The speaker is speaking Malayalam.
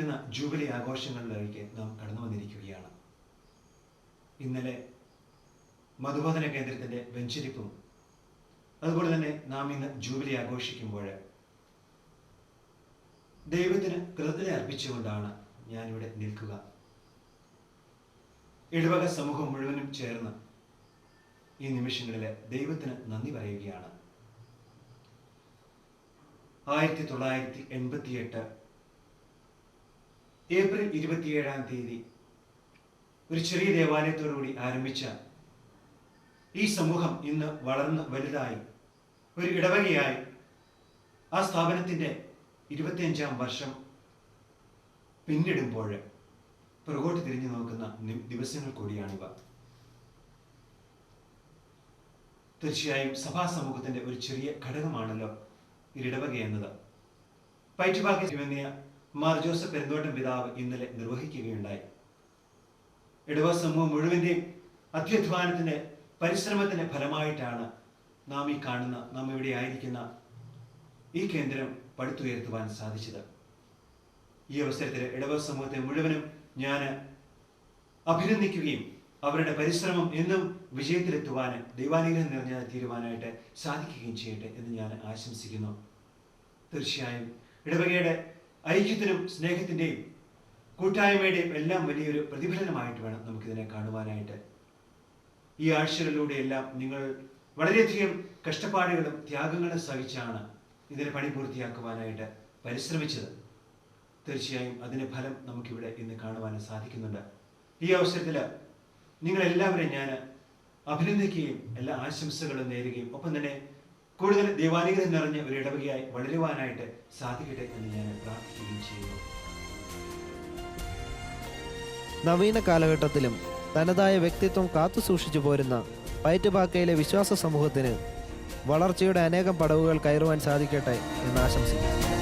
കാത്തിരുന്ന ജൂബിലി ആഘോഷങ്ങളിലേക്ക് നാം കടന്നു വന്നിരിക്കുകയാണ്. ഇന്നലെ മധുബോധന കേന്ദ്രത്തിൻ്റെ വെഞ്ചരിപ്പും അതുപോലെ തന്നെ നാം ഇന്ന് ജൂബിലി ആഘോഷിക്കുമ്പോൾ ദൈവത്തിന് കൃതജ്ഞത അർപ്പിച്ചുകൊണ്ടാണ് ഞാനിവിടെ നിൽക്കുക. ഇടവക സമൂഹം മുഴുവനും ചേർന്ന് ഈ നിമിഷങ്ങളിൽ ദൈവത്തിന് നന്ദി പറയുകയാണ്. 1988 ഏപ്രിൽ 27 ഒരു ചെറിയ ദേവാലയത്തോടുകൂടി ആരംഭിച്ച ഈ സമൂഹം ഇന്ന് വളർന്ന് വലുതായി ഒരു ഇടവകയായി ആ സ്ഥാപനത്തിൻ്റെ 25-ാം വർഷം പിന്നിടുമ്പോൾ പുറകോട്ട് തിരിഞ്ഞു നോക്കുന്ന ദിവസങ്ങൾ കൂടിയാണിവ. തീർച്ചയായും സഭാ സമൂഹത്തിന്റെ ഒരു ചെറിയ ഘടകമാണല്ലോ ഇടവക എന്നത്. പൈറ്റുപാക്കി തിരുമേനിയ മാർ ജോസഫ് പെരുന്തോട്ടം പിതാവ് ഇന്നലെ നിർവഹിക്കുകയുണ്ടായി. ഇടവക സമൂഹം മുഴുവൻ്റെയും അത്യധ്വാനത്തിന്റെ പരിശ്രമത്തിന്റെ ഫലമായിട്ടാണ് നാം ഈ കാണുന്ന, നാം ഇവിടെ ആയിരിക്കുന്ന ഈ കേന്ദ്രം പടുത്തുയർത്തുവാൻ സാധിച്ചത്. ഈ അവസരത്തിൽ ഇടവക സമൂഹത്തെ മുഴുവനും ഞാൻ അഭിനന്ദിക്കുകയും അവരുടെ പരിശ്രമം എന്നും വിജയത്തിലെത്തുവാൻ ദൈവാനുഗ്രഹം നിറഞ്ഞ തീരുവാനായിട്ട് സാധിക്കുകയും ചെയ്യട്ടെ എന്ന് ഞാൻ ആശംസിക്കുന്നു. തീർച്ചയായും ഇടവകയുടെ ഐക്യത്തിനും സ്നേഹത്തിൻ്റെയും കൂട്ടായ്മയുടെയും എല്ലാം വലിയൊരു പ്രതിഫലനമായിട്ട് വേണം നമുക്കിതിനെ കാണുവാനായിട്ട്. ഈ ആഴ്ചകളിലൂടെയെല്ലാം നിങ്ങൾ വളരെയധികം കഷ്ടപ്പാടുകളും ത്യാഗങ്ങളും സഹിച്ചാണ് ഇതിനെ പണി പൂർത്തിയാക്കുവാനായിട്ട് പരിശ്രമിച്ചത്. തീർച്ചയായും അതിൻ്റെ ഫലം നമുക്കിവിടെ ഇന്ന് കാണുവാൻ സാധിക്കുന്നുണ്ട്. ഈ അവസരത്തിൽ നിങ്ങളെല്ലാവരെയും ഞാൻ അഭിനന്ദിക്കുകയും എല്ലാ ആശംസകളും നേരുകയും ഒപ്പം തന്നെ കൂടുതൽ ദൈവാനുഗ്രഹം നിറഞ്ഞ ഒരു ഇടവകയായി വളരുവാനായിട്ട് സാധിക്കട്ടെ എന്ന് ഞാൻ പ്രാർത്ഥിക്കുകയും ചെയ്യുന്നു. നവീന കാലഘട്ടത്തിലും തനതായ വ്യക്തിത്വം കാത്തുസൂക്ഷിച്ചു പോരുന്ന പൈറ്റുപാക്കയിലെ വിശ്വാസ സമൂഹത്തിന് വളർച്ചയുടെ അനേകം പടവുകൾ കയറുവാൻ സാധിക്കട്ടെ എന്ന് ആശംസിക്കുന്നു.